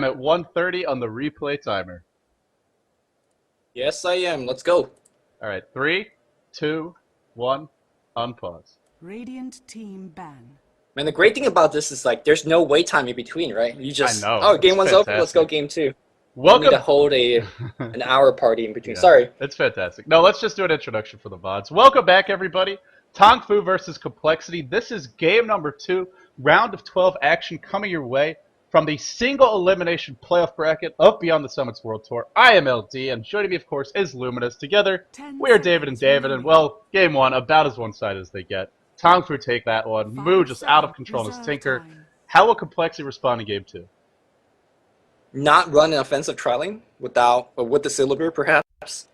at 1:30 on the replay timer. Yes, I am. Let's go. All right, 3, 2, 1, unpause. Radiant team ban. Man, the great thing about this is like there's no wait time in between, right? You just I know. oh, game It's 1's over. Let's go fantastic. game 2. Welcome. We need to hold an hour party in between. Yeah, Sorry. it's fantastic. No, let's just do an introduction for the VODs. Welcome back, everybody. TongFu versus Complexity. This is game number 2, round of 12 action coming your way from the single elimination playoff bracket of Beyond the Summits World Tour. I am LD, and joining me, of course, is Luminous. Together, we are David and David, and well, game 1, about as one-sided as they get. TongFu take that one. Moo just out of control in his Tinker. How will Complexity respond in game 2? Not run an offensive trialing with the Syllabur, perhaps.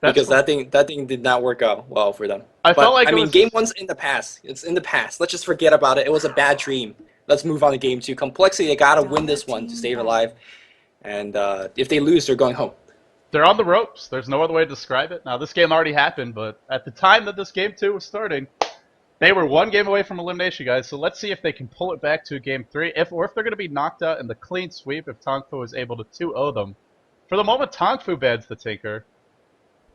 Because that thing did not work out well for them. I mean, game 1's in the past. It's in the past. Let's just forget about it. It was a bad dream. Let's move on to game 2. Complexity, they gotta win this one to stay alive. And if they lose, they're going home. They're on the ropes. There's no other way to describe it. Now, this game already happened, but at the time that this game 2 was starting, they were one game away from elimination, guys. So let's see if they can pull it back to game 3, or if they're going to be knocked out in the clean sweep if TongFu is able to 2-0 them. For the moment, TongFu bans the Tinker.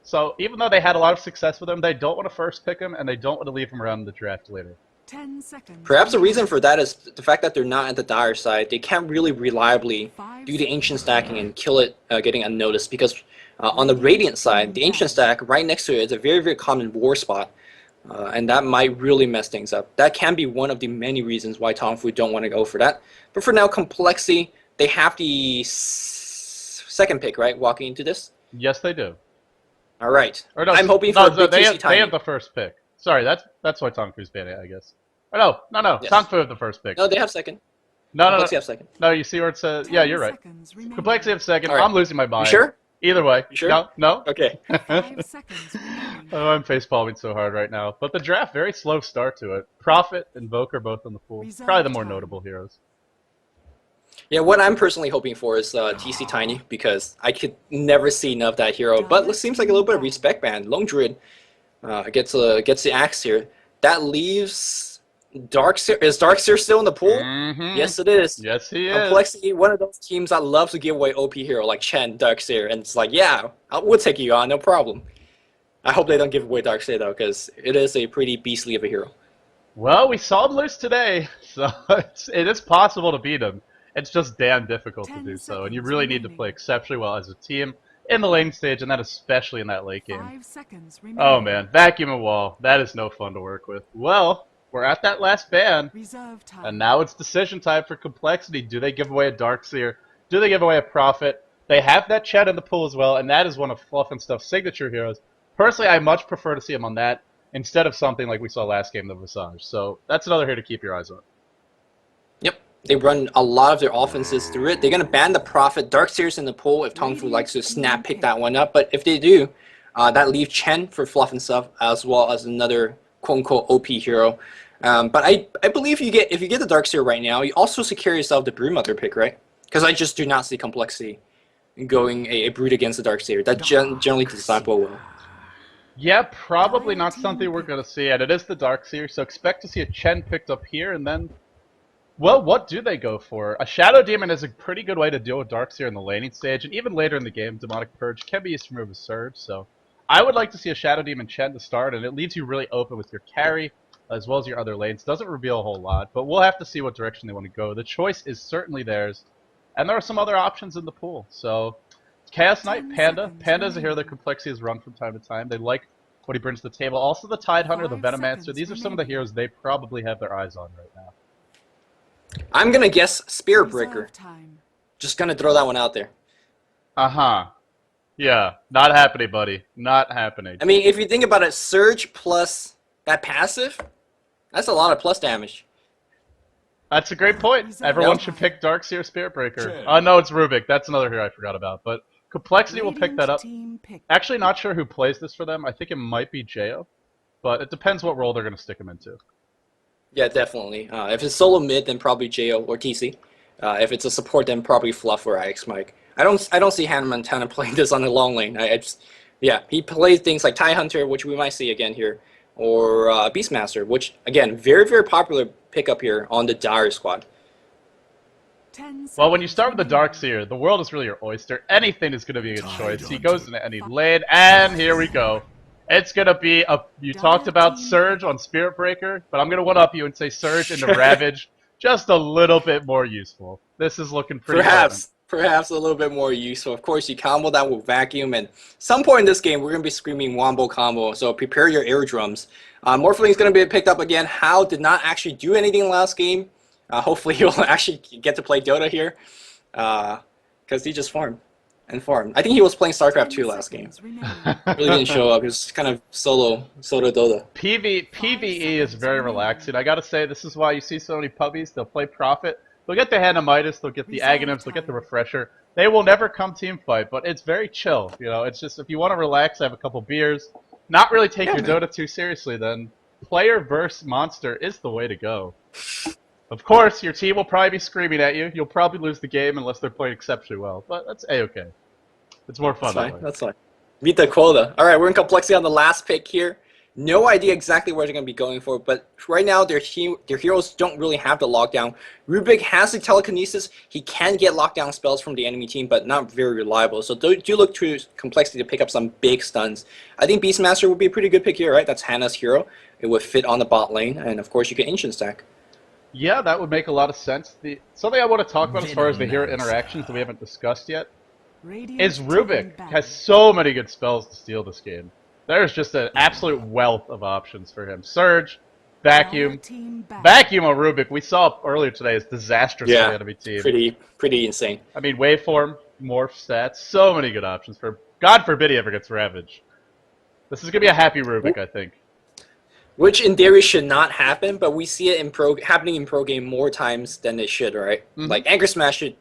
So even though they had a lot of success with him, they don't want to first pick him, and they don't want to leave him around in the draft later. 10 seconds. Perhaps the reason for that is the fact that they're not at the dire side. They can't really reliably do the ancient stacking and kill it getting unnoticed, because on the Radiant side, the ancient stack right next to it is a very, very common war spot. And that might really mess things up. That can be one of the many reasons why TongFu don't want to go for that. But for now, Complexity, they have the second pick, right, walking into this? Yes, they do. All right. Or no, I'm hoping for a big they TC have the first pick. Sorry, that's why TongFu's banning it, I guess. Or no. Yes. TongFu have the first pick. No, they have second. No. Complexity have second. No, you see where it says... Yeah, you're right. Complexity have second. Right. I'm losing my mind. You sure? Either way. You sure? No? Okay. 5 seconds remaining. Oh, I'm facepalming so hard right now. But the draft, very slow start to it. Prophet and Invoker both in the pool. Reserve Probably the more time. notable heroes. Yeah, what I'm personally hoping for is TC Tiny, because I could never see enough of that hero. But it seems like a little bit of respect ban. Lone Druid gets the axe here. That leaves Darkseer. Is Darkseer still in the pool? Mm-hmm. Yes, it is. Yes, he is. Complexity, one of those teams that love to give away OP hero like Chen, Darkseer, and it's like, yeah, we'll take you on, no problem. I hope they don't give away Darkseer though, because it is a pretty beastly of a hero. Well, we saw him lose today, so it is possible to beat him. It's just damn difficult to do so, and you really need to play exceptionally well as a team in the lane stage, and that especially in that late game. 5 seconds remaining. Oh man, vacuum a wall. That is no fun to work with. Well, we're at that last ban, Reserve time. and now it's decision time for Complexity. Do they give away a Darkseer? Do they give away a Prophet? They have that Chet in the pool as well, and that is one of fluffnstuff's signature heroes. Personally, I much prefer to see him on that instead of something like we saw last game, the Visage. So that's another hero to keep your eyes on. Yep, they run a lot of their offenses through it. They're going to ban the Prophet. Darkseer's in the pool if TongFu likes to snap pick that one up. But if they do, that leaves Chen for fluffnstuff as well as another quote-unquote OP hero. But I believe if you get the Darkseer right now, you also secure yourself the Broodmother pick, right? Because I just do not see Complexity going a Brood against the Darkseer. That generally does not go well. Yeah, probably not something we're going to see, and it is the Darkseer, so expect to see a Chen picked up here, and then, well, what do they go for? A Shadow Demon is a pretty good way to deal with Darkseer in the laning stage, and even later in the game, Demonic Purge can be used to remove a Surge, so I would like to see a Shadow Demon Chen to start, and it leaves you really open with your carry, as well as your other lanes. Doesn't reveal a whole lot, but we'll have to see what direction they want to go. The choice is certainly theirs, and there are some other options in the pool, so... Chaos Knight, Panda. Panda is a hero that Complexity has run from time to time. They like what he brings to the table. Also the Tide Hunter, the Venomancer. These are some of the heroes they probably have their eyes on right now. I'm going to guess Spirit Breaker. Reserve time. Just going to throw that one out there. Uh-huh. Yeah, not happening, buddy. Not happening. I mean, if you think about it, Surge plus that passive, that's a lot of plus damage. That's a great point. Everyone should pick Darkseer Spirit Breaker. No, it's Rubik. That's another hero I forgot about. But Complexity will pick that up. Actually, not sure who plays this for them. I think it might be Jeyo. But it depends what role they're going to stick him into. Yeah, definitely. If it's solo mid, then probably Jeyo or TC. If it's a support, then probably Fluff or Ix Mike. I don't see Hannah Montana playing this on the long lane. Yeah, he plays things like Tide Hunter, which we might see again here, or Beastmaster, which again very popular pickup here on the Dire squad. 10 Well, when you start with the seconds Darkseer, the world is really your oyster. Anything is going to be a good choice. He goes into any lane, and here we go. It's going to be a... You talked about Surge on Spirit Breaker, but I'm going to one-up you and say Surge into Ravage. Just a little bit more useful. This is looking pretty Perhaps a little bit more useful. Of course, you combo that with Vacuum, and some point in this game, we're going to be screaming Wombo combo, so prepare your eardrums. Morphling is going to be picked up again. Hao did not actually do anything last game. Hopefully he'll actually get to play Dota here, because he just farmed and farmed. I think he was playing StarCraft 2 last game. Really didn't show up. He was kind of solo Dota. PvE is very relaxing. I gotta say, this is why you see so many puppies. They'll play Prophet. They'll get the Hanamitis, they'll get the Aghanims, they'll get the Refresher. They will never come team fight, but it's very chill. You know, it's just if you want to relax, have a couple beers, not really take your Dota too seriously, then player versus monster is the way to go. Of course, your team will probably be screaming at you. You'll probably lose the game unless they're playing exceptionally well, but that's a-okay. It's more fun that way. That's fine. Beat the quota. All right, we're in complexity on the last pick here. No idea exactly where they're going to be going for, but right now their heroes don't really have the lockdown. Rubik has the telekinesis. He can get lockdown spells from the enemy team, but not very reliable. So do look to complexity to pick up some big stuns. I think Beastmaster would be a pretty good pick here, right? That's Hannah's hero. It would fit on the bot lane, and of course you can Ancient Stack. Yeah, that would make a lot of sense. Something I want to talk about as far as the hero interactions that we haven't discussed yet is Rubik has so many good spells to steal this game. There's just an absolute wealth of options for him. Surge, Vacuum. Vacuum on Rubik, we saw earlier today, is disastrous for the enemy team. Pretty insane. I mean, Waveform, Morph stats, so many good options for him. God forbid he ever gets Ravage. This is going to be a happy Rubik, I think. Which in theory should not happen, but we see it happening in pro game more times than it should, right? Like Anchor Smash should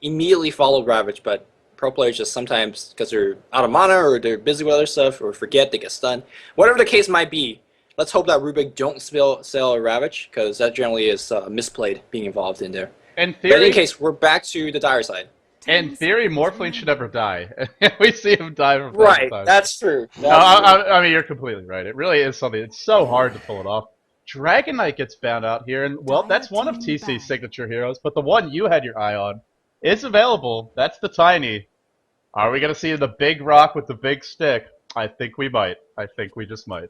immediately follow Ravage, but pro players just sometimes, because they're out of mana or they're busy with other stuff or forget, they get stunned. Whatever the case might be, let's hope that Rubik don't sell a Ravage, because that generally is misplayed being involved in there. In theory, but in any case, we're back to the dire side. In theory, Morphling should never die. We see him die from time to time. That's true. I mean, you're completely right. It really is something. It's so hard to pull it off. Dragon Knight gets found out here, and well, that's one of TC's signature heroes, but the one you had your eye on is available. That's the Tiny. Are we going to see the big rock with the big stick? I think we might. I think we just might.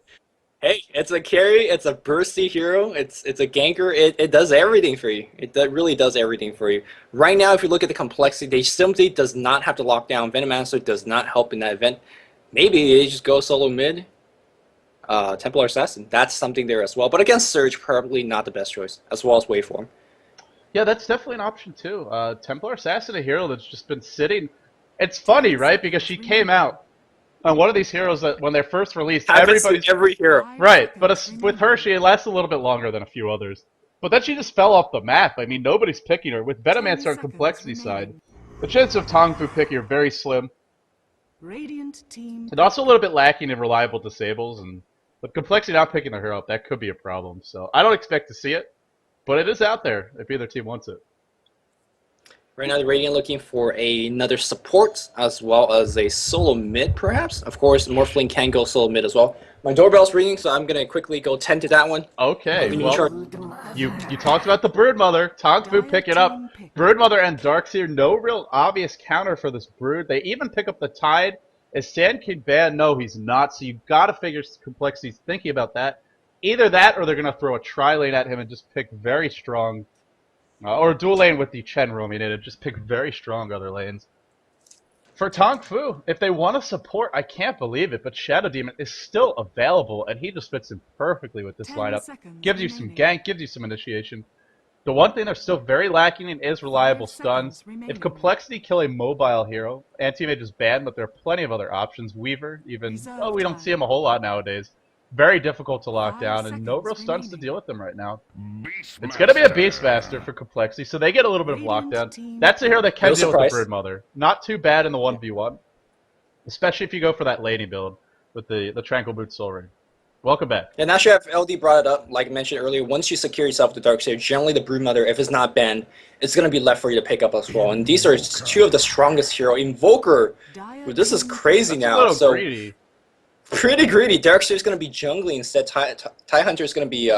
Hey, it's a carry, it's a bursty hero, it's a ganker, it does everything for you. It really does everything for you. Right now, if you look at the complexity, they simply does not have to lock down. Venomancer does not help in that event. Maybe they just go solo mid. Templar Assassin, that's something there as well. But against Surge, probably not the best choice, as well as Waveform. Yeah, that's definitely an option too. Templar Assassin, a hero that's just been sitting. It's funny, right? Because she came out on one of these heroes that when they're first released, every hero. Right, but with her, she lasts a little bit longer than a few others. But then she just fell off the map. I mean, nobody's picking her. With Venomancer on complexity side, the chance of TongFu picking her very slim. And also a little bit lacking in reliable disables, and with complexity not picking the hero up, that could be a problem. So I don't expect to see it, but it is out there if either team wants it. Right now, the Radiant looking for another support as well as a solo mid, perhaps. Of course, Morphling can go solo mid as well. My doorbell's ringing, so I'm gonna quickly go tend to that one. Okay, well, you talked about the Broodmother. TongFu pick it up. Broodmother and Darkseer, no real obvious counter for this Brood. They even pick up the Tide. Is Sand King banned? No, he's not. So you've got to figure Complexity's thinking about that. Either that, or they're gonna throw a tri-lane at him and just pick very strong. Or dual lane with the Chen roaming in and just pick very strong other lanes. For TongFu, if they want to support, I can't believe it, but Shadow Demon is still available, and he just fits in perfectly with this lineup. Gives you some gank, gives you some initiation. The one thing they're still very lacking in is reliable stuns. If Complexity kill a mobile hero, Anti-Mage is banned, but there are plenty of other options. Weaver, even, well, we don't see him a whole lot nowadays. Very difficult to lock down, and no real stuns to deal with them right now. It's going to be a Beastmaster for Complexity, so they get a little bit of lockdown. That's a hero that can deal with the Broodmother. Not too bad in the 1v1, especially if you go for that laning build with the Tranquil Boot Soul Ring. Welcome back. And actually, if LD brought it up, like I mentioned earlier, once you secure yourself the Darkseer, generally the Broodmother, if it's not banned, it's going to be left for you to pick up as well. And these are two of the strongest heroes. Invoker, this is crazy now. That's a little greedy. Pretty greedy. Darkseer is going to be jungling instead. TIE Hunter is going to be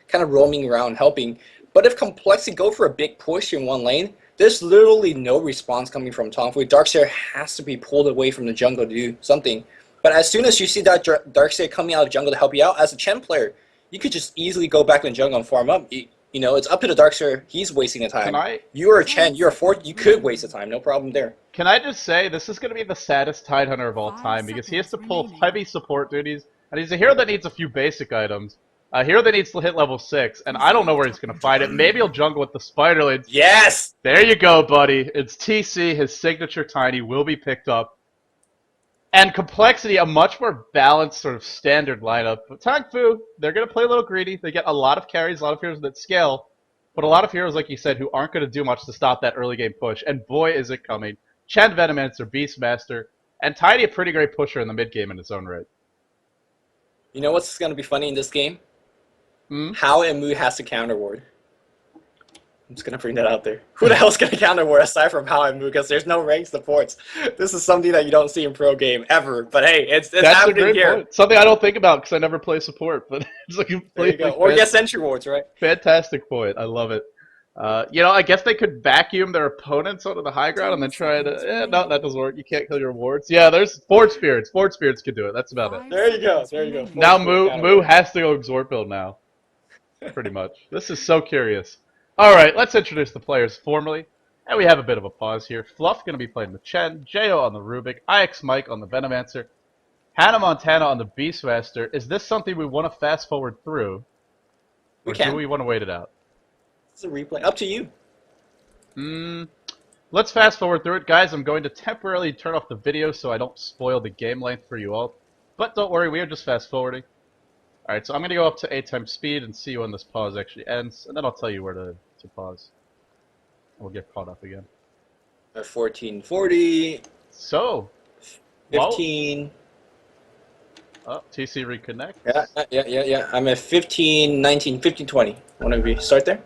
kind of roaming around helping. But if Complexity go for a big push in one lane, There's literally no response coming from TongFu. Darkseer has to be pulled away from the jungle to do something. But as soon as you see that Darkseer coming out of the jungle to help you out, as a Chen player, you could just easily go back to the jungle and farm up. You know, it's up to the Darkseer. He's wasting the time. You're a Chen. You're a Fort. You could waste the time. No problem there. Can I just say, this is going to be the saddest Tidehunter of all time because he has to pull heavy support duties, and he's a hero that needs a few basic items. A hero that needs to hit level 6, and I don't know where he's going to find it. Maybe he'll jungle with the Spider Lane. Yes! There you go, buddy. It's TC. His signature Tiny will be picked up. And Complexity, a much more balanced sort of standard lineup. But TongFu, they're going to play a little greedy. They get a lot of carries, a lot of heroes that scale, but a lot of heroes, like you said, who aren't going to do much to stop that early game push. And boy, is it coming. Chen Venomancer, Beastmaster, and Tiny a pretty great pusher in the mid game in his own right. You know what's going to be funny in this game? Hmm? How Mu has to counter ward. I'm just going to bring that out there. Who the hell's going to counter ward aside from How Mu? Because there's no rank supports. This is something that you don't see in pro game ever. But hey, it's happening here. Point. Something I don't think about because I never play support. But it's a completely or get sentry wards, right? Fantastic point. I love it. You know, I guess they could vacuum their opponents onto the high ground and then try to... no, that doesn't work. You can't kill your wards. Yeah, there's Fort Spirits. Fort Spirits could do it. That's about it. There you go. There you go. Now Mu has to go Exort build now. Pretty much. This is so curious. Alright, let's introduce the players formally. And we have a bit of a pause here. Fluff going to be playing the Chen, Jeyo on the Rubik, IX Mike on the Venomancer, Hannah Montana on the Beastmaster. Is this something we want to fast forward through? Or do we want to wait it out? It's a replay. Up to you. Let's fast forward through it. Guys, I'm going to temporarily turn off the video so I don't spoil the game length for you all. But don't worry, we are just fast forwarding. Alright, so I'm going to go up to 8 times speed and see when this pause actually ends, and then I'll tell you where to pause. We'll get caught up again. At 1440. So, 15. Oh, TC reconnect. Yeah. I'm at 15, 19, 15, 20. Want to start there?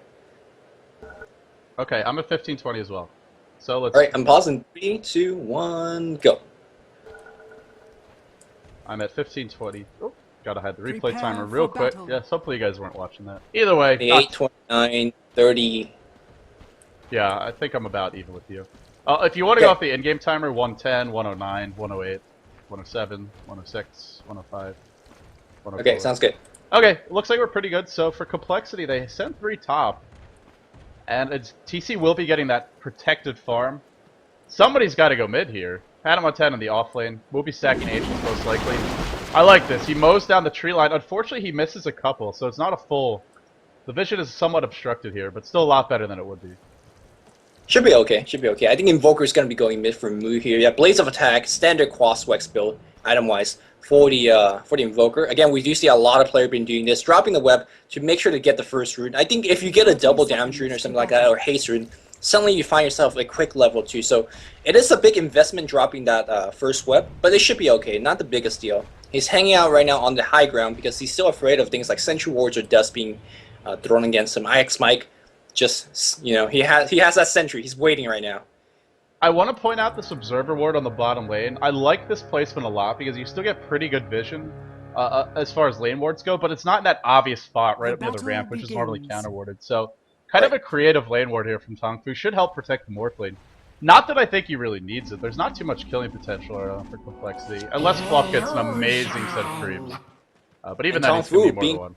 Okay, I'm at 15:20 as well. So let's... Alright, I'm pausing. 3, 2, 1, go. I'm at 15:20. Oh, gotta hide the replay Prepare timer real for quick. battle. Yes, hopefully you guys weren't watching that. Either way, 28, 29, 30. yeah, I think I'm about even with you. If you want to go off the in-game timer, 110, 109, 108, 107, 106, 105, 104. Okay, sounds good. Okay, looks like we're pretty good. So for Complexity, they sent 3 top. And TC will be getting that protected farm. Somebody's got to go mid here. Hannah Montana in the off lane. We'll be stacking Ancients most likely. I like this. He mows down the tree line. Unfortunately, he misses a couple, so it's not a full... The vision is somewhat obstructed here, but still a lot better than it would be. Should be okay. I think Invoker's going to be going mid for Mu here. Yeah, Blaze of Attack, standard Quaswex build, item-wise, for the Invoker. Again, we do see a lot of players been doing this, dropping the web to make sure to get the first rune. I think if you get a double damage rune or something like that, or haste rune, suddenly you find yourself a quick level 2. So it is a big investment dropping that first web, but it should be okay. Not the biggest deal. He's hanging out right now on the high ground because he's still afraid of things like Sentry Wards or Dust being thrown against him. IX Mike, just, you know, he has that Sentry. He's waiting right now. I want to point out this Observer Ward on the bottom lane. I like this placement a lot because you still get pretty good vision as far as lane wards go, but it's not in that obvious spot right up near the ramp, which is normally counter-warded. So, kind of a creative lane ward here from TongFu. Should help protect the Morph lane. Not that I think he really needs it. There's not too much killing potential for Complexity, unless Fluff gets an amazing set of creeps. But even then, he's going to be more than one.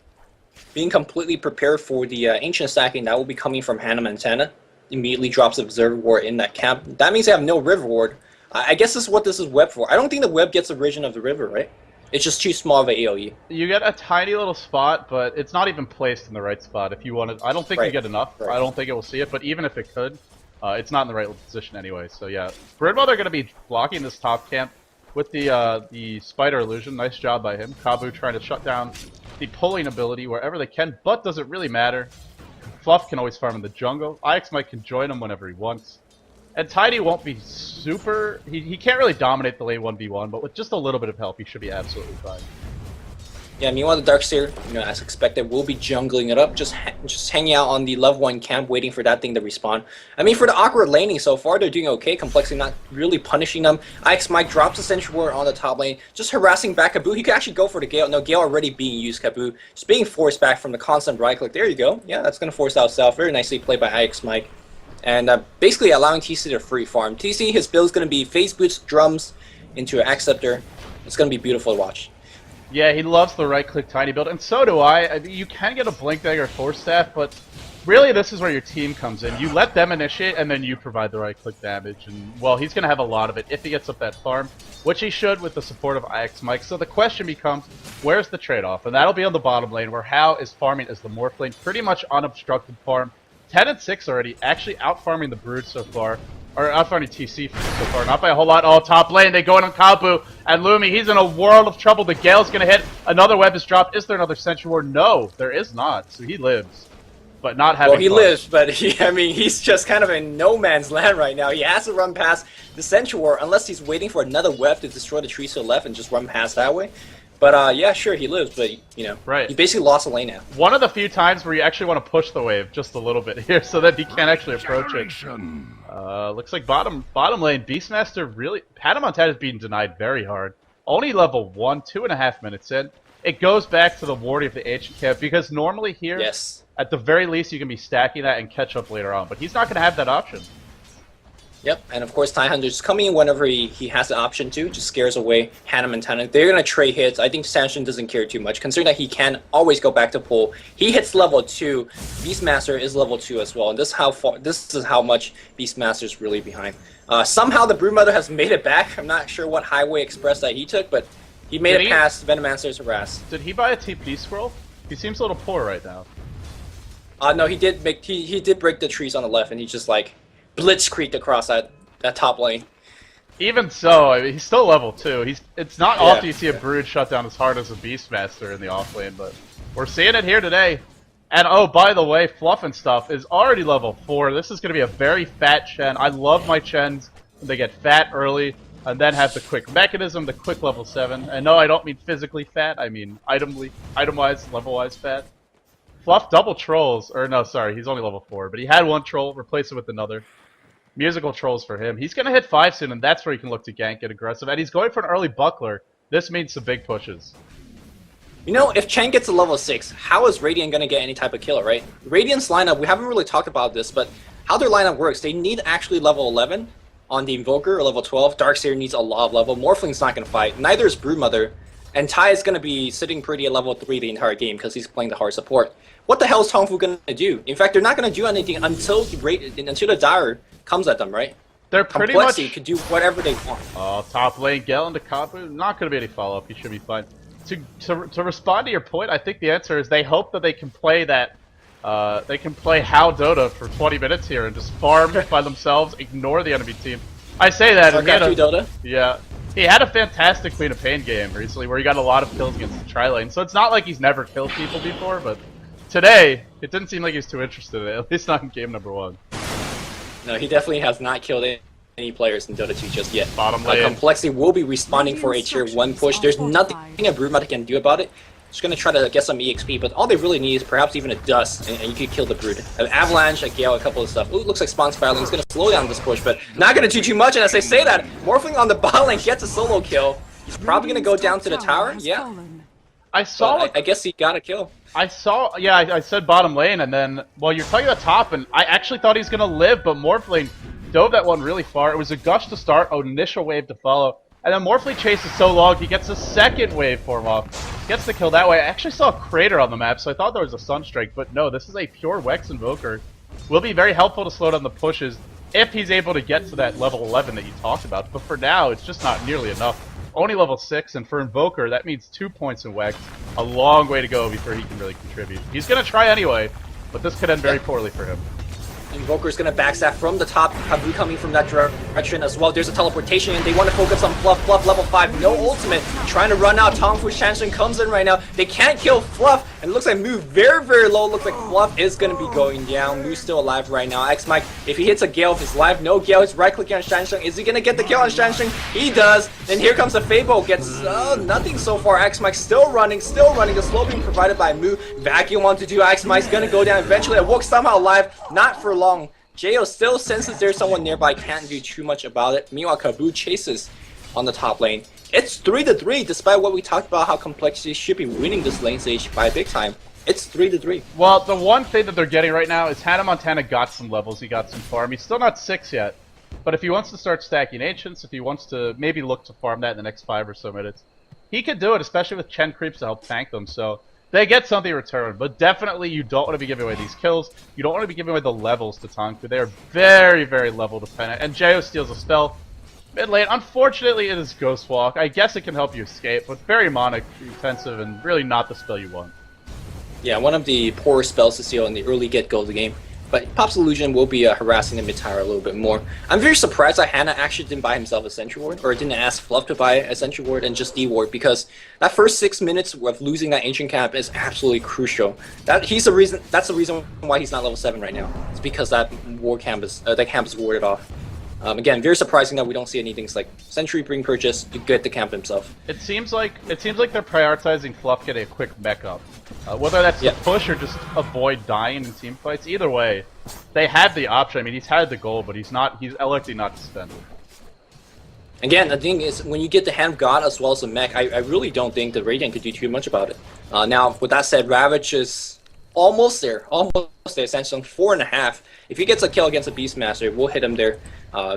Being completely prepared for the Ancient stacking that will be coming from Hannah Montana. Immediately drops Observer Ward in that camp. That means they have no River Ward. I guess this is what this is web for. I don't think the web gets the vision of the river, right? It's just too small of an AoE. You get a tiny little spot, but it's not even placed in the right spot. If you want to, I don't think you get enough. I don't think it will see it, but even if it could, it's not in the right position anyway. So yeah, Bridmother are going to be blocking this top camp with the Spider Illusion. Nice job by him. Kabu trying to shut down the pulling ability wherever they can, but does it really matter? Fluff can always farm in the jungle. IX Mike can join him whenever he wants. And Tidy won't be super... He can't really dominate the lane 1v1, but with just a little bit of help, he should be absolutely fine. Yeah, meanwhile, the Darkseer, you know, as expected, will be jungling it up, just hanging out on the level 1 camp, waiting for that thing to respawn. I mean, for the awkward laning so far, they're doing okay. Complexity not really punishing them. IX Mike drops a Sentry Ward on the top lane, just harassing back Kabu. He could actually go for the Gale. No, Gale already being used, Kabu. Just being forced back from the constant right click. There you go. Yeah, that's going to force out Self. Very nicely played by IX Mike. and basically allowing TC to free farm. TC, his build is going to be phase boots, drums into an acceptor. It's going to be beautiful to watch. Yeah, he loves the right-click tiny build, and so do I. I mean, you can get a Blink Dagger Force Staff, but really this is where your team comes in. You let them initiate, and then you provide the right-click damage, and, well, he's going to have a lot of it if he gets up that farm, which he should with the support of IX Mike. So the question becomes, where's the trade-off? And that'll be on the bottom lane, where Hao is farming as the Morph lane, pretty much unobstructed farm. 10 and 6 already, actually out-farming the Brood so far. Or out-farming TC so far, not by a whole lot. Oh, top lane, they go in on Kabu, and Lumi, he's in a world of trouble. The Gale's gonna hit, another web is dropped. Is there another Sentry Ward? No, there is not, so he lives. But not having Well, he fun. lives, but I mean, he's just kind of in no man's land right now. He has to run past the Sentry Ward, unless he's waiting for another web to destroy the trees to the left and just run past that way. But yeah, sure, he lives, but you know, right. He basically lost a lane now. One of the few times where you actually want to push the wave just a little bit here so that he can't actually approach it. Looks like bottom lane, Beastmaster really... Hannah Montana's being denied very hard. Only level 1, 2.5 minutes in. It goes back to the Wardy of the ancient camp, because normally here, Yes. at the very least, you can be stacking that and catch up later on, but he's not going to have that option. Yep, and of course Tidehunter's coming in whenever he has the option to, just scares away Hannah Montana. They're going to trade hits. I think sansheng doesn't care too much, considering that he can always go back to pull. He hits level 2, Beastmaster is level 2 as well, and this is how much Beastmaster's really behind. Somehow the Broodmother has made it back. I'm not sure what Highway Express that he took, but he made it past Venomancer's harass. Did he buy a TP scroll? He seems a little poor right now. No, he did break the trees on the left, and he just like blitzkrieged across that top lane. Even so, I mean, he's still level 2. It's not Yeah. often you see a Brood shut down as hard as a Beastmaster in the off lane, but we're seeing it here today. And oh, by the way, fluffnstuff is already level 4. This is going to be a very fat Chen. I love my Chens when they get fat early and then have the quick mechanism, the quick level 7. And no, I don't mean physically fat, I mean item-wise, level-wise fat. Fluff double trolls, or no, sorry, he's only level 4, but he had one troll, replace it with another. Musical trolls for him. He's going to hit 5 soon, and that's where he can look to gank, get aggressive. And he's going for an early buckler. This means some big pushes. You know, if Chen gets to level 6, how is Radiant going to get any type of killer, right? Radiant's lineup, we haven't really talked about this, but how their lineup works, they need actually level 11 on the Invoker, or level 12. Darkseer needs a lot of level. Morphling's not going to fight. Neither is Broodmother. And Tai is going to be sitting pretty at level 3 the entire game because he's playing the hard support. What the hell is TongFu going to do? In fact, they're not going to do anything until the Dire comes at them, right? They're pretty Complexity much... could do whatever they want. Oh, top lane, Gale into Kabu. Not going to be any follow-up. He should be fine. To respond to your point, I think the answer is they hope that they can play that... they can play How Dota for 20 minutes here and just farm by themselves, ignore the enemy team. I say that... Dota? Yeah. He had a fantastic Queen of Pain game recently where he got a lot of kills against the tri-lane, so it's not like he's never killed people before, but today, it didn't seem like he was too interested in it, at least not in game number 1. No, he definitely has not killed any players in Dota 2 just yet. Bottom lane. Complexity will be responding for a tier 1 push. There's nothing a Broodmother can do about it. Just gonna try to get some EXP, but all they really need is perhaps even a Dust, and you could kill the Brood. An Avalanche, a Gale, a couple of stuff. Ooh, looks like Spawn Spiraling is gonna slow down this push, but not gonna do too much, and as I say that, Morphling on the bot lane gets a solo kill. He's probably gonna go down to the tower, yeah. I saw... I guess he got a kill. I said bottom lane, and then, well, you're talking about top, and I actually thought he was going to live, but Morphling dove that one really far. It was a gush to start, an initial wave to follow, and then Morphling chases so long, he gets a second waveform off. Gets the kill that way. I actually saw a crater on the map, so I thought there was a Sunstrike, but no, this is a pure Wex Invoker. Will be very helpful to slow down the pushes if he's able to get to that level 11 that you talked about, but for now, it's just not nearly enough. Only level 6, and for Invoker, that means 2 points in Wex. A long way to go before he can really contribute. He's going to try anyway, but this could end very poorly for him. Invoker's gonna backstab from the top, Kabu coming from that direction as well. There's a teleportation, and they want to focus on Fluff. Fluff level 5, no ultimate, trying to run out. TongFu sansheng comes in right now. They can't kill Fluff, and it looks like Moo very, very low. Looks like Fluff is gonna be going down. Moo's still alive right now. X Mike, if he hits a Gale, if he's alive, no Gale, he's right clicking on sansheng. Is he gonna get the kill on sansheng? He does. Then here comes the Fable, gets nothing so far. X Mike still running. The slow being provided by Moo. Vacuum 1 to 2. X Mike's gonna go down eventually. Awoke somehow alive, not for long. Jeyo still senses there's someone nearby, can't do too much about it. Meanwhile, Kabu chases on the top lane. It's 3-3, despite what we talked about how Complexity should be winning this lane stage by big time. It's 3-3. Well, the one thing that they're getting right now is Hannah Montana got some levels, he got some farm. He's still not 6 yet, but if he wants to start stacking Ancients, if he wants to maybe look to farm that in the next 5 or so minutes, he could do it, especially with Chen creeps to help tank them, so they get something in return. But definitely you don't want to be giving away these kills, you don't want to be giving away the levels to TongFu. They are very, very level dependent, and Jeyo steals a spell. Mid lane, unfortunately it is Ghost Walk. I guess it can help you escape, but very Monarch intensive and really not the spell you want. Yeah, one of the poorer spells to steal in the early get-go of the game. But Pop's Illusion will be harassing the mid-tower a little bit more. I'm very surprised that Hannah actually didn't buy himself a Sentry Ward, or didn't ask Fluff to buy a Sentry Ward and just D-Ward, because that first 6 minutes of losing that Ancient Cap is absolutely crucial. That's the reason why he's not level 7 right now. It's because that camp is warded off. Again, very surprising that we don't see anything like Sentry being purchased to get the camp himself. It seems like they're prioritizing Fluff getting a quick mech up. Whether that's to push or just avoid dying in team fights, either way, they had the option. I mean, he's had the goal, but he's electing not to spend it. Again, the thing is, when you get the Hand of God as well as the mech, I really don't think the Radiant could do too much about it. Now, with that said, Ravage is almost there, Sansheng 4.5. If he gets a kill against a Beastmaster, we'll hit him there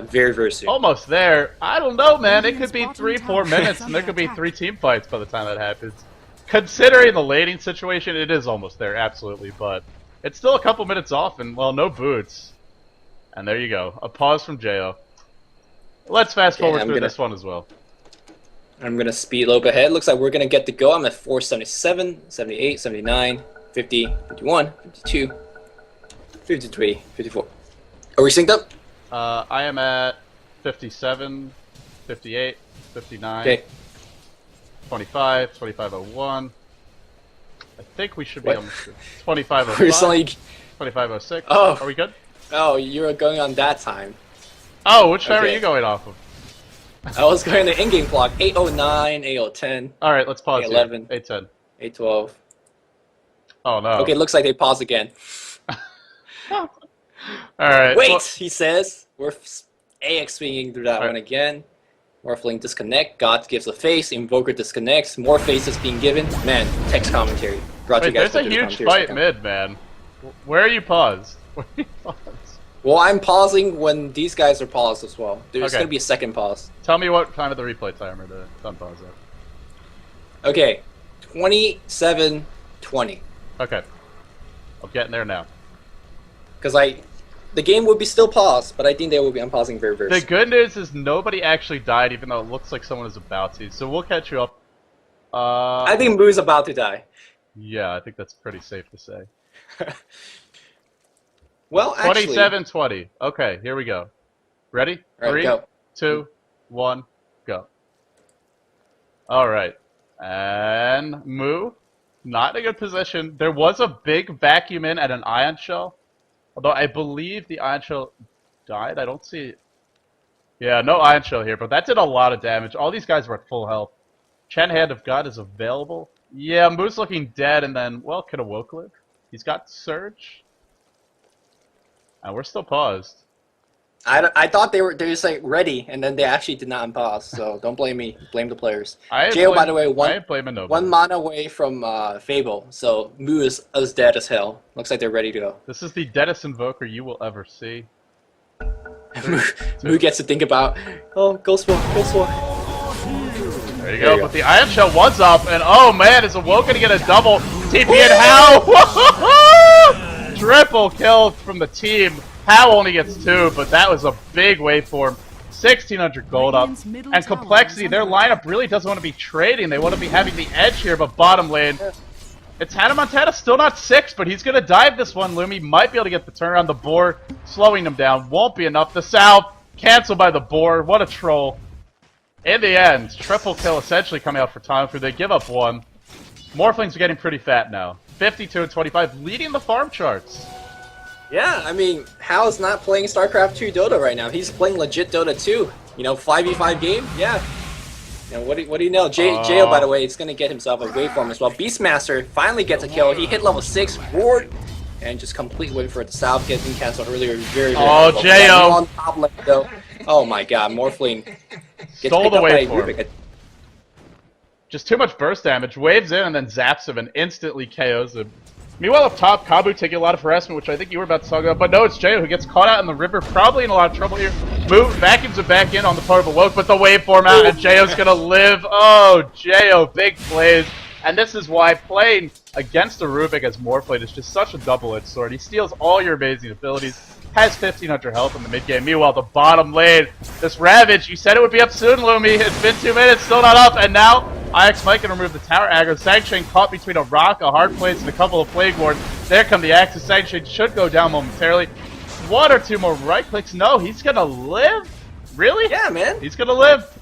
very, very soon. Almost there. I don't know, man. It could be 3-4 minutes, and there could be 3 team fights by the time that happens. Considering the laning situation, it is almost there, absolutely, but it's still a couple minutes off, and, well, no boots. And there you go. A pause from Jeyo. Let's fast forward through this one as well. I'm going to speed a little bit ahead. Looks like we're going to get the go. I'm at 477, 78, 79, 50, 51, 52, 53, 54. Are we synced up? I am at 57, 58, 59, okay. 25, 2501. I think we should be on 2505, 2506. Oh. Are we good? Oh, you were going on that time. Oh, which time are you going off of? I was going to in-game clock, 809, 8010. Alright, let's pause 811, 810. 812. Oh no. Okay, looks like they paused again. Alright. Wait, he says. We're AX swinging through that one again. Morphling disconnect. God gives a face. Invoker disconnects. More faces being given. Man, text commentary. Brought Wait, you guys there's a huge fight mid, man. Where are you paused? Where are you paused? Well, I'm pausing when these guys are paused as well. There's going to be a second pause. Tell me what time of the replay timer to unpause it. Okay, 27:20. Okay, I'm getting there now. Because the game would be still paused, but I think they will be unpausing very, very soon. The good news is nobody actually died, even though it looks like someone is about to. So we'll catch you up. I think Moo's about to die. Yeah, I think that's pretty safe to say. Well, actually... 27:20. Okay, here we go. Ready? All right, 3, go. 2, 1, go. Alright. And Moo, not in a good position. There was a big vacuum in at an Ion Shell. Although I believe the Ion Shell died. I don't see... Yeah, no Ion Shell here, but that did a lot of damage. All these guys were at full health. Chen Hand of God is available. Yeah, Moo's looking dead, and then, well, can Awoke live? He's got Surge. And we're still paused. I thought they were just like ready, and then they actually did not unpause. So don't blame me. Blame the players. Jeyo, by the way, one mana away from Fable. So Moo is as dead as hell. Looks like they're ready to go. This is the deadest invoker you will ever see. Moo gets to think about, oh, Ghost Walk, Ghost Walk. There you go. But the Ion Shell was up, and oh man, is Awoke gonna get a double TP and how? Triple kill from the team. How only gets 2, but that was a big wave for him. 1,600 gold up. And Complexity, their lineup really doesn't want to be trading. They want to be having the edge here, but bottom lane. It's Hannah Montana, still not 6, but he's going to dive this one. Lumi might be able to get the turnaround. The boar slowing him down. Won't be enough. The Salve canceled by the boar. What a troll. In the end, triple kill essentially coming out for TongFu. They give up 1. Morphlings are getting pretty fat now. 52 and 25, leading the farm charts. Yeah, I mean, Hal's not playing StarCraft 2 Dota right now. He's playing legit Dota 2. You know, 5v5 game? Yeah. You know, what do you know? Jeyo, by the way, is going to get himself a waveform as well. Beastmaster finally gets a kill. He hit level 6, ward, and just complete win for the South, getting cancelled earlier. Very, very Jeyo! On top lane, though. Oh my god, Morphling gets stole the waveform. Just too much burst damage. Waves in and then zaps him and instantly KOs him. Meanwhile, up top, Kabu taking a lot of harassment, which I think you were about to talk about. But no, it's Jeyo who gets caught out in the river, probably in a lot of trouble here. Move, vacuums it back in on the part of Awoke, but the waveform out, and Jeyo's gonna live. Oh, Jeyo, big plays. And this is why playing against a Rubik as Morphblade is just such a double-edged sword. He steals all your amazing abilities, has 1500 health in the mid-game. Meanwhile, the bottom lane, this Ravage, you said it would be up soon, Lumi. It's been 2 minutes, still not up, and now IX Mike can remove the tower aggro. sansheng caught between a rock, a hard place, and a couple of Plague Wards. There come the axes. sansheng should go down momentarily. 1 or 2 more right clicks. No, he's gonna live? Really? Yeah, man. He's gonna live.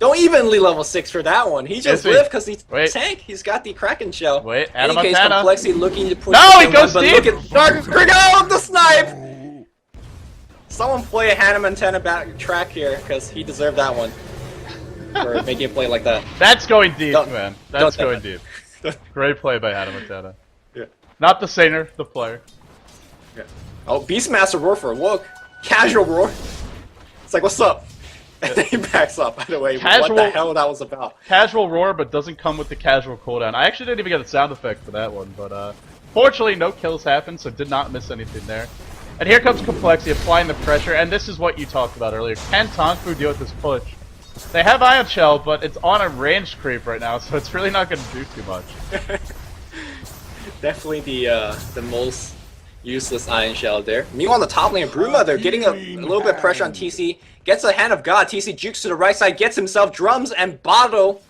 Don't evenly level 6 for that one. He just Yes, lived because he's Wait. tank. He's got the Kraken shell. Wait, In any case, Montana. Complexity looking to push. No, he the goes one, but deep! Look at Dark Gringo, the snipe! Someone play a Hannah Montana back track here, because he deserved that one. For making a play like that. That's going deep, Don't- man. That's don't going deep. Great play by Hannah Montana. Yeah. Not the singer, the player. Yeah. Oh, Beastmaster roar for Awoke. Casual roar. It's like, what's up? And then he backs up, by the way. What Casual- the hell that was about. Casual roar, but doesn't come with the casual cooldown. I actually didn't even get a sound effect for that one, but fortunately no kills happened, so did not miss anything there. And here comes Complexity applying the pressure, and this is what you talked about earlier. Can TongFu deal with this push? They have Ion Shell, but it's on a range creep right now, so it's really not going to do too much. Definitely the most useless Iron Shell there. Meanwhile, on the top lane, Brewmother getting a little bit of pressure on TC. Gets a Hand of God. TC jukes to the right side, gets himself drums and bottle.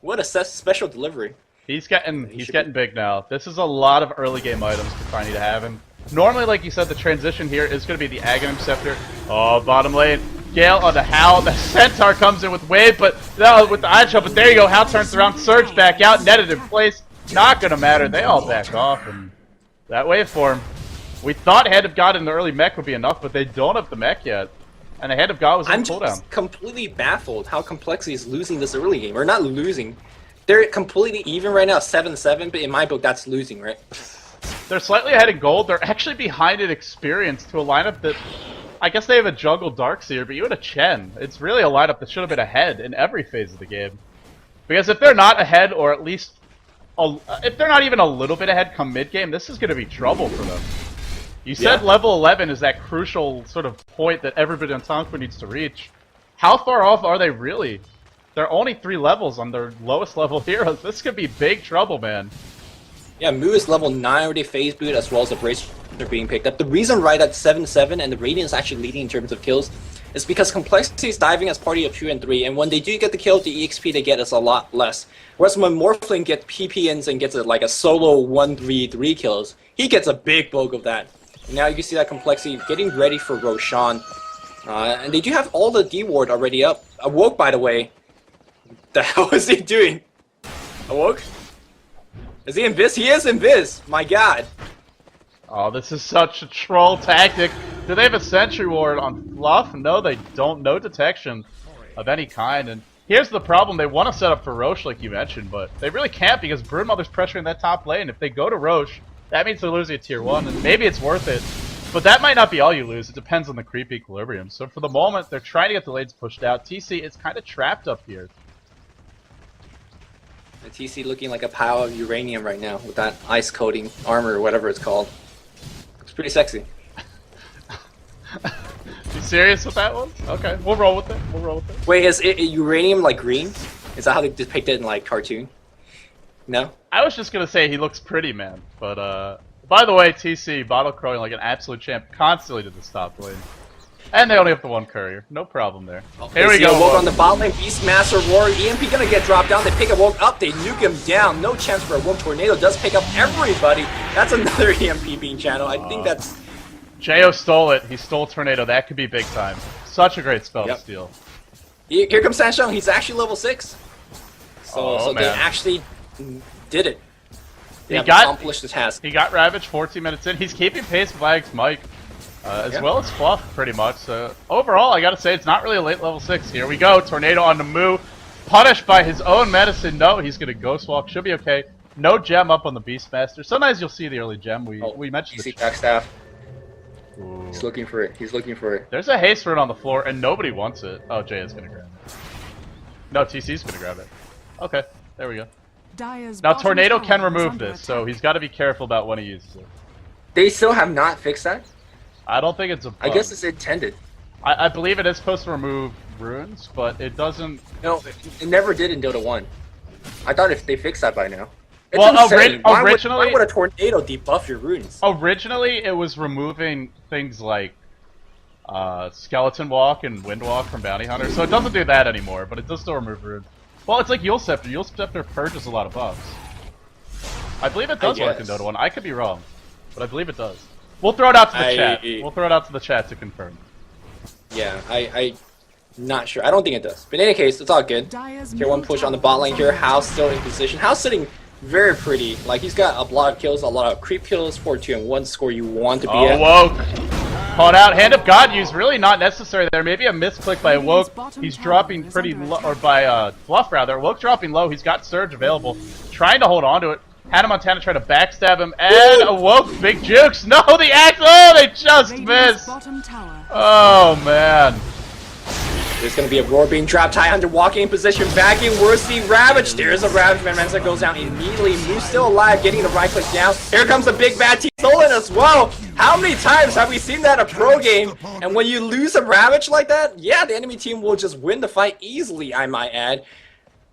What a special delivery. He's getting big now. This is a lot of early game items to finally to have him. Normally, like you said, the transition here is going to be the Aghanim Scepter. Oh, bottom lane. Gale on the Howl. The Centaur comes in with Wave, but no, with the Ion Shell. But there you go. Howl turns around, Surge back out, netted in place. Not going to matter. They all back off. And that waveform. We thought Hand of God in the early mech would be enough, but they don't have the mech yet. And the Hand of God was on I'm cooldown. just completely baffled how Complexity is losing this early game. Or not losing. They're completely even right now, 7-7, but in my book, that's losing, right? They're slightly ahead in gold. They're actually behind in experience to a lineup that... I guess they have a jungle Darkseer, but you had a Chen. It's really a lineup that should have been ahead in every phase of the game. Because if they're not ahead, or at least... if they're not even a little bit ahead come mid-game, this is going to be trouble for them. You said level 11 is that crucial sort of point that everybody on TongFu needs to reach. How far off are they really? They're only 3 levels on their lowest level heroes. This could be big trouble, man. Yeah, Mu is level 9 already phase boot as well as the brace are being picked up. The reason why that's 7-7 and the Radiant is actually leading in terms of kills is because Complexity is diving as party of 2 and 3, and when they do get the kill, the EXP they get is a lot less. Whereas when Morphling gets PP-ins and gets like a solo 1-3-3 kills, he gets a big bulk of that. Now you can see that Complexity getting ready for Roshan. And they do have all the D-ward already up. Awoke, by the way. The hell is he doing? Awoke? Is he invis? He is invis! My god. Oh, this is such a troll tactic. Do they have a sentry ward on Fluff? No, they don't. No detection of any kind. And here's the problem. They want to set up for Roche, like you mentioned, but they really can't because Broodmother's pressuring that top lane. If they go to Roche, that means they're losing a tier 1, and maybe it's worth it. But that might not be all you lose. It depends on the creep equilibrium. So for the moment, they're trying to get the lanes pushed out. TC is kind of trapped up here. The TC looking like a pile of uranium right now with that ice coating armor or whatever it's called. It's pretty sexy. You serious with that one? Okay, we'll roll with it. We'll roll with it. Wait, is uranium like green? Is that how they depict it in like cartoon? No? I was just gonna say he looks pretty, man. But by the way, TC bottle crowing like an absolute champ constantly to the top lane. And they only have the 1 courier. No problem there. Here we go. Awoke on the bot lane. Beastmaster Roar. EMP gonna get dropped down. They pick Awoke up. They nuke him down. No chance for Awoke. Tornado does pick up everybody. That's another EMP being channeled. I think that's... Jeyo stole it. He stole Tornado. That could be big time. Such a great spell to steal. Here comes sansheng. He's actually level 6. So man. they actually did it. They He have got- accomplished the task. He got Ravage 14 minutes in. He's keeping pace with IX Mike. As well as Fluff, pretty much. So overall, I gotta say, it's not really a late level 6. Here we go. Tornado on the Mu. Punished by his own medicine. No, he's gonna Ghost Walk. Should be okay. No gem up on the Beastmaster. Sometimes you'll see the early gem. We mentioned You see the backstaff. Ooh. He's looking for it. He's looking for it. There's a haste rune on the floor, and nobody wants it. Oh, Jay is gonna grab it. No, TC's gonna grab it. Okay, there we go. Dire's Now bottom Tornado tower can is remove under this, so attack. he's got to be careful about when he uses it. They still have not fixed that. I don't think it's a bug. I guess it's intended. I believe it is supposed to remove runes, but it doesn't. No, it never did in Dota 1. I thought if they fixed that by now. It's Well, insane. originally- why would a tornado debuff your runes? Originally, it was removing things like Skeleton Walk and Wind Walk from Bounty Hunter, so it doesn't do that anymore, but it does still remove runes. Well, it's like Yule Scepter. Yule Scepter purges a lot of buffs. I believe it does work in guess. Dota 1. I could be wrong, but I believe it does. We'll throw it out to the I- chat. We'll throw it out to the chat to confirm. Yeah, I'm not sure. I don't think it does. But in any case, it's all good. Dire's Tier 1 middle push on the tower bot is lane here. under House attack. still in position. House sitting very pretty. Like, he's got a lot of kills, a lot of creep kills, 4-2 and 1 score you want to be at. Awoke! Caught out. Hand of God use really not necessary there. Maybe a misclick by Awoke. He's dropping pretty low, or by Fluff rather. Awoke dropping low. He's got Surge available. Trying to hold on to it. Hannah Montana trying to backstab him. And Awoke big jukes. No, the axe. Oh, they just Radiant's missed. bottom tower. Oh, man. There's going to be a roar being dropped. Hunter walking in position, backing. Worthy Ravage. There's a Ravage. Manza goes down immediately. Moose still alive, getting the right click down. Here comes the big bad T stolen as well. How many times have we seen that in a pro game? And when you lose a Ravage like that, yeah, the enemy team will just win the fight easily, I might add.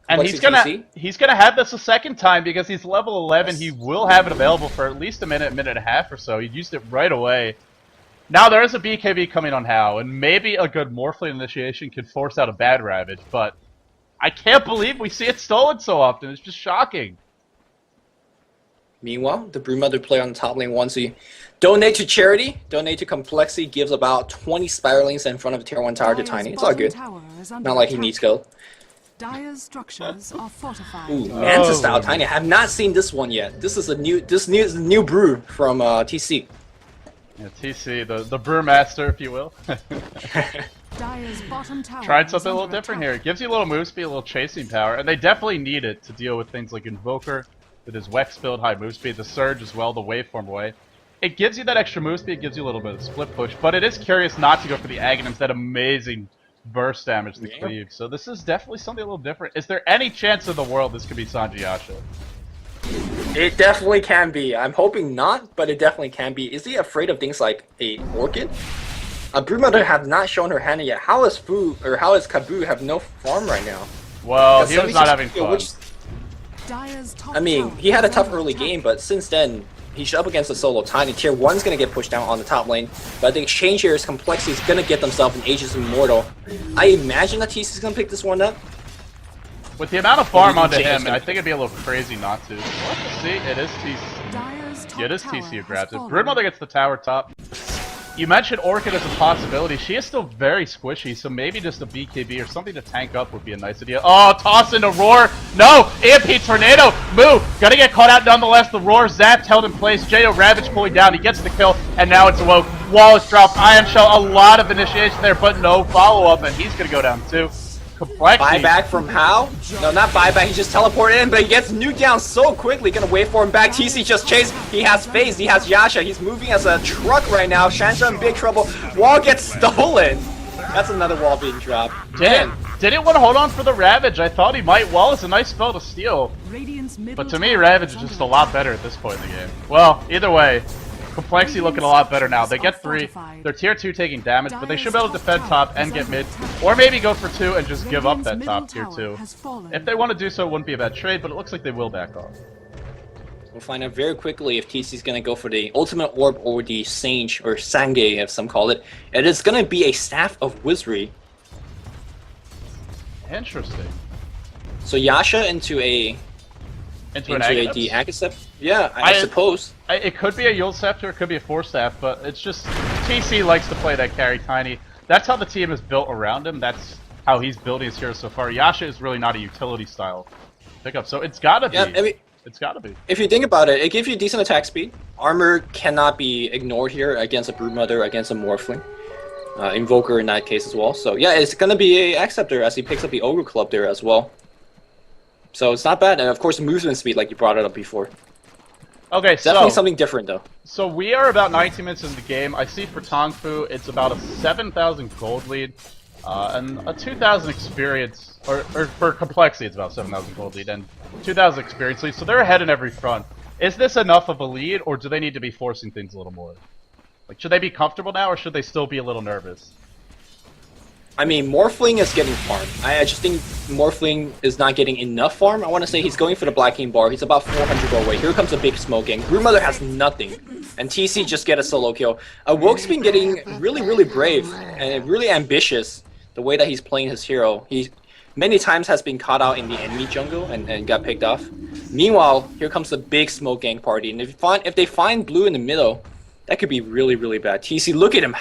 And he's gonna have this a second time because he's level 11. He will have it available for at least a minute and a half or so. He used it right away. Now there is a BKB coming on How, and maybe a good Morphling initiation could force out a bad Ravage, but I can't believe we see it stolen so often. It's just shocking. Meanwhile, the Broodmother player on the top lane wants to donate to charity, donate to Complexity, gives about 20 spiralings in front of the tier 1 tower to Dire's Tiny. It's all bottom good. tower is under Not like he attack. needs gold. Dire's structures are fortified. Ooh, Manta style Oh. Tiny. I have not seen this one yet. This is a new brew from TC. Yeah, TC, the brewmaster, if you will. Dire's bottom tower Tried is something a little under different attack. here. It gives you a little move speed, a little chasing power, and they definitely need it to deal with things like Invoker, with his Wex build, high move speed, the Surge as well, the Waveform way. It gives you that extra move speed, it gives you a little bit of split push, but it is curious not to go for the Aghanims, that amazing burst damage to Yeah. cleave. So this is definitely something a little different. Is there any chance in the world this could be Sanji Yasha? It definitely can be. I'm hoping not, but it definitely can be. Is he afraid of things like a Orchid? Broodmother have not shown her hand yet. How is Kabu have no farm right now? Well, he was not having fun. Dire's top I mean, tower he had a is tough under early attack. game, but since then, he's up against a solo Tiny. Tier 1's gonna get pushed down on the top lane, but the exchange here is Complexity is gonna get themselves an Aegis Immortal. I imagine that TC's gonna pick this one up. With the amount of farm Maybe onto James him, gonna- I think it'd be a little crazy not to. Let's see, it is TC. Dire's top Yeah, it is tower TC who has grabs it. fallen. Broodmother gets the tower top. You mentioned Orchid as a possibility. She is still very squishy, so maybe just a BKB or something to tank up would be a nice idea. Oh, toss into Roar! No! EMP Tornado! Move! Gonna get caught out nonetheless. The Roar zapped, held in place. Jeyo Ravage pulling down. He gets the kill, and now it's Awoke. Wall is dropped. Ion Shell, a lot of initiation there, but no follow-up, and he's gonna go down too. Complexity. Buyback from How? No, not buyback. He just teleported in, but he gets nuked down so quickly. Gonna wait for him back. TC just chased. He has phase. He has Yasha. He's moving as a truck right now. Shansha in big trouble. Wall gets stolen. That's another wall being dropped. Didn't want to hold on for the Ravage. I thought he might. Wall is a nice spell to steal. Radiant's middle But to me, tower Ravage is is just a under lot attack. better at this point in the game. Well, either way, Complexity looking a lot better now. They get 3. They're tier 2 taking damage, but they should be able to defend top and get mid. Or maybe go for 2 and just give up that top tier 2. If they want to do so, it wouldn't be a bad trade, but it looks like they will back off. We'll find out very quickly if TC's gonna go for the Ultimate Orb or the Sage, or Sange, as some call it. It is gonna be a Staff of Wizardry. Interesting. So Yasha into a Into an the Aghanim? Aghanim? Yeah, I suppose. It could be a Yule Scepter, it could be a Force Staff, but it's just TC likes to play that carry Tiny. That's how the team is built around him. That's how he's building his heroes so far. Yasha is really not a utility style pickup, so it's gotta be. Yeah, I mean, It's gotta be. if you think about it, it gives you decent attack speed. Armor cannot be ignored here against a Broodmother, against a Morphling. Invoker in that case as well. So yeah, it's gonna be a Acceptor as he picks up the Ogre Club there as well. So it's not bad, and of course movement speed, like you brought it up before. Okay, Definitely so something different though. so we are about 19 minutes into the game. I see for TongFu, it's about a 7,000 gold lead. And a 2,000 experience, or for complexity, it's about 7,000 gold lead, and 2,000 experience lead, so they're ahead in every front. Is this enough of a lead, or do they need to be forcing things a little more? Like, should they be comfortable now, or should they still be a little nervous? I mean, Morphling is getting farm. I just think Morphling is not getting enough farm. I want to say he's going for the Black King bar. He's about 400 gold away. Here comes a big smoke gang. Broodmother has nothing. And TC just get a solo kill. Awoke's been getting really brave and really ambitious the way that he's playing his hero. He many times has been caught out in the enemy jungle and got picked off. Meanwhile, here comes the big smoke gang party. And if they find blue in the middle, that could be really bad. TC, look at him.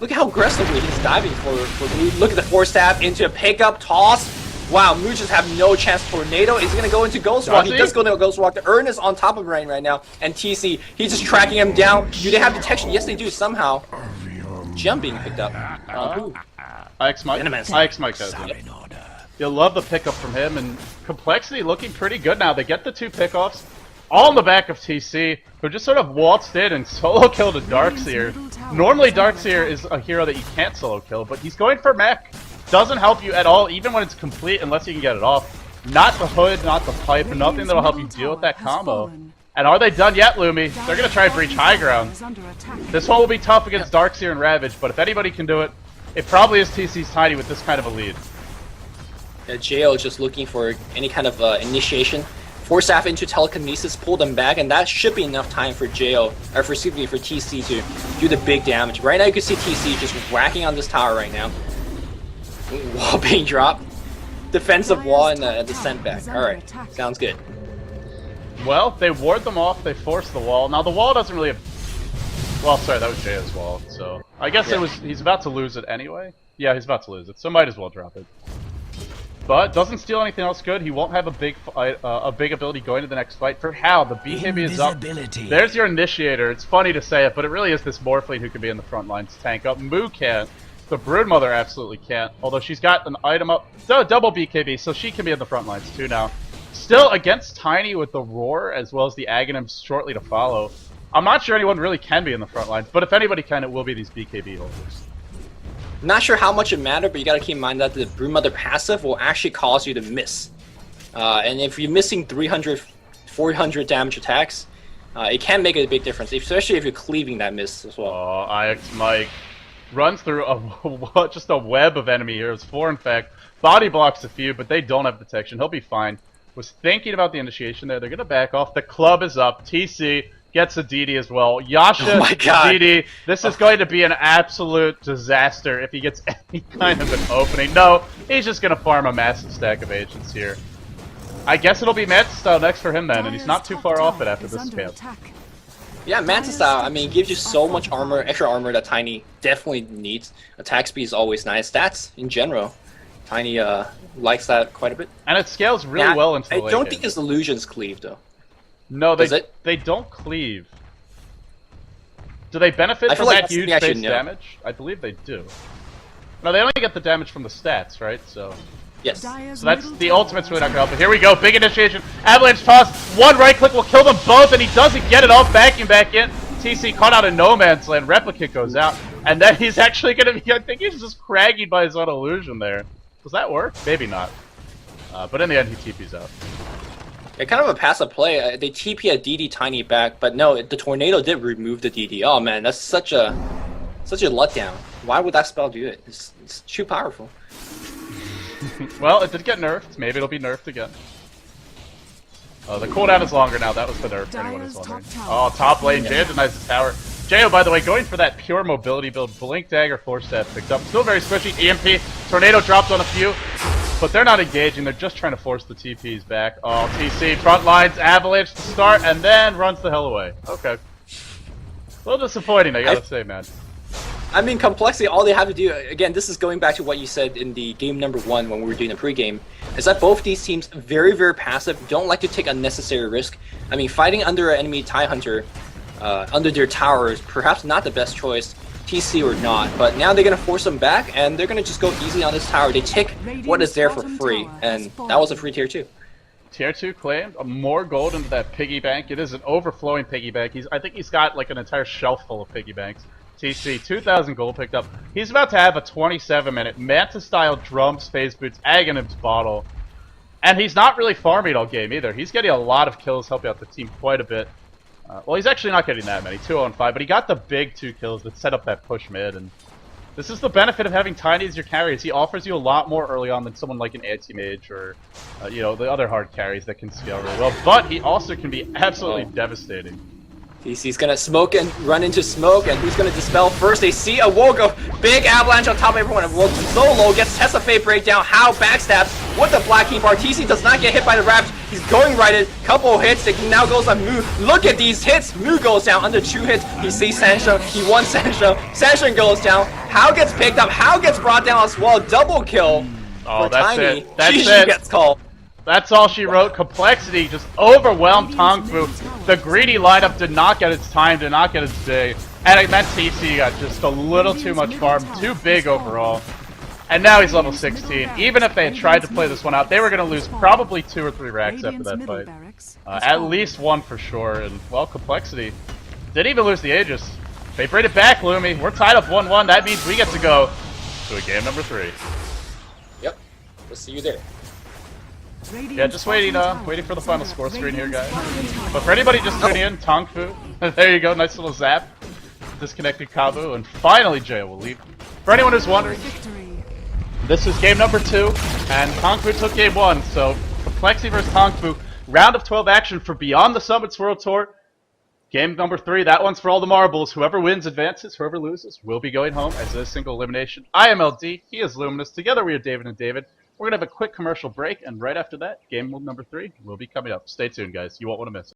Look at how aggressively he's diving for blue. Look at the force stab into a pickup toss. Wow, Mooches have no chance. Tornado is gonna go into Ghost Walk. He does go into Ghost Walk. The Urn is on top of Rain right now, and TC, he's just tracking him down. Do they have detection? Yes, they do somehow. Gem being picked up. IX Mike has it. You'll love the pickup from him, and Complexity looking pretty good now. They get the 2 pickoffs, all in the back of TC, who just sort of waltzed in and solo killed a Darkseer. Normally Darkseer is a hero that you can't solo kill, but he's going for mech. Doesn't help you at all, even when it's complete, unless you can get it off. Not the hood, not the pipe, nothing that'll help you deal with that combo. And are they done yet, Lumi? They're gonna try and breach high ground. This one will be tough against Darkseer and Ravage, but if anybody can do it, it probably is TC's Tiny with this kind of a lead. Jeyo just looking for any kind of initiation. Force staff into telekinesis, pull them back, and that should be enough time for Jeyo, or for TC to do the big damage. Right now you can see TC just whacking on this tower right now. Wall being dropped. Defensive wall and the sent back. Alright, sounds good. Well, they ward them off, they force the wall. Now the wall doesn't really have... Well, sorry, that was Jeyo's wall, so... I guess it was... he's about to lose it anyway? Yeah, he's about to lose it, so might as well drop it. But doesn't steal anything else good. He won't have a big ability going to the next fight. For Hal, the BKB is up. There's your initiator. It's funny to say it, but it really is this Morphling who can be in the front lines to tank up. Moo can't. The Broodmother absolutely can't. Although she's got an item up. Double BKB, so she can be in the front lines too now. Still against Tiny with the Roar, as well as the Aghanims shortly to follow. I'm not sure anyone really can be in the front lines, but if anybody can, it will be these BKB holders. Not sure how much it matters, but you gotta keep in mind that the Broodmother passive will actually cause you to miss. And if you're missing 300, 400 damage attacks, it can make a big difference, especially if you're cleaving that miss as well. Oh, IX Mike runs through just a web of enemy heroes. 4 in fact. Body blocks a few, but they don't have detection. He'll be fine. Was thinking about the initiation there. They're gonna back off. The club is up. TC gets a DD as well. Yasha, oh my God. DD. This is going to be an absolute disaster if he gets any kind of an opening. No, he's just going to farm a massive stack of agents here. I guess it'll be Mantis style next for him then, and he's not too far off it after this camp. Yeah, Mantis style, I mean, gives you so much armor, extra armor that Tiny definitely needs. Attack speed is always nice. Stats in general, Tiny likes that quite a bit. And it scales really well into the late I don't game. think his illusions cleave though. No, they don't cleave. Do they benefit from that huge base damage? I believe they do. No, they only get the damage from the stats, right? So yes. So that's the ultimate's really not gonna help. But here we go, big initiation. Avalanche toss. One right click will kill them both, and he doesn't get it all. Backing back in. TC caught out in no man's land. Replicate goes out, and then he's actually gonna be. I think he's just craggy by his own illusion there. Does that work? Maybe not. But in the end, he TP's out. Yeah, kind of a passive play. They TP a DD Tiny back, but no, the Tornado did remove the DD. Oh man, that's such a letdown. Why would that spell do it? It's too powerful. Well, it did get nerfed. Maybe it'll be nerfed again. Oh, the cooldown is longer now. That was the nerf, anyone is wondering. Oh, top lane, Jeyo denies the tower. Jeyo, by the way, going for that pure mobility build. Blink Dagger, Force Staff picked up. Still very squishy. EMP. Tornado dropped on a few. But they're not engaging, they're just trying to force the TPs back. Oh, TC, front lines, Avalanche to start, and then runs the hell away. Okay. A little disappointing, I gotta say, man. I mean, Complexity, all they have to do, again, this is going back to what you said in the game number 1 when we were doing the pregame, is that both these teams very passive, don't like to take unnecessary risk. I mean, fighting under an enemy TIE Hunter, under their tower is perhaps not the best choice. TC or not, but now they're gonna force them back, and they're gonna just go easy on this tower. They take what is there for free, and that was a free tier 2. Tier 2 claimed, more gold into that piggy bank. It is an overflowing piggy bank. I think he's got like an entire shelf full of piggy banks. TC, 2,000 gold picked up. He's about to have a 27-minute Manta-style drums, phase boots, Aghanim's bottle. And he's not really farming all game either. He's getting a lot of kills, helping out the team quite a bit. Well, he's actually not getting that many, 2-0-5, but he got the big 2 kills that set up that push mid. And this is the benefit of having Tiny as your carries. He offers you a lot more early on than someone like an anti-mage or, you know, the other hard carries that can scale really well. But he also can be absolutely devastating. TC's gonna smoke and run into smoke, and who's gonna dispel first? They see awoke, a big avalanche on top of everyone. Awoke solo gets Test of Fate breakdown. How backstabs with the Black Key bar. TC does not get hit by the wraps. He's going righted. Couple hits. It now goes on Mu. Look at these hits. Mu goes down under 2 hits. He sees Sansheng. He wants Sansheng. Sansheng goes down. How gets picked up. How gets brought down as well. Double kill for that's Tiny. it. That's GG it. gets called. That's all she wrote. Complexity just overwhelmed TongFu. The greedy lineup did not get its time, did not get its day. And it meant TC got just a little too much farm, too big overall. And now he's level 16. Even if they had tried to play this one out, they were going to lose probably 2 or 3 racks after that fight. At least 1 for sure. And, well, Complexity didn't even lose the Aegis. They bring it back, Lumi. We're tied up 1-1. That means we get to go to a game number 3. Yep. We'll see you there. Yeah, just waiting for the final score screen here, guys. But for anybody just tuning in, TongFu, there you go, nice little zap. Disconnected Kabu, and finally Jeyo will leave. For anyone who's wondering, this is game number 2, and TongFu took game 1, so Complexity versus TongFu, round of 12 action for Beyond the Summits World Tour. Game number 3, that one's for all the marbles. Whoever wins advances, whoever loses will be going home as a single elimination. I am LD, he is Luminous, together we are David and David. We're going to have a quick commercial break, and right after that, game number 3 will be coming up. Stay tuned, guys. You won't want to miss it.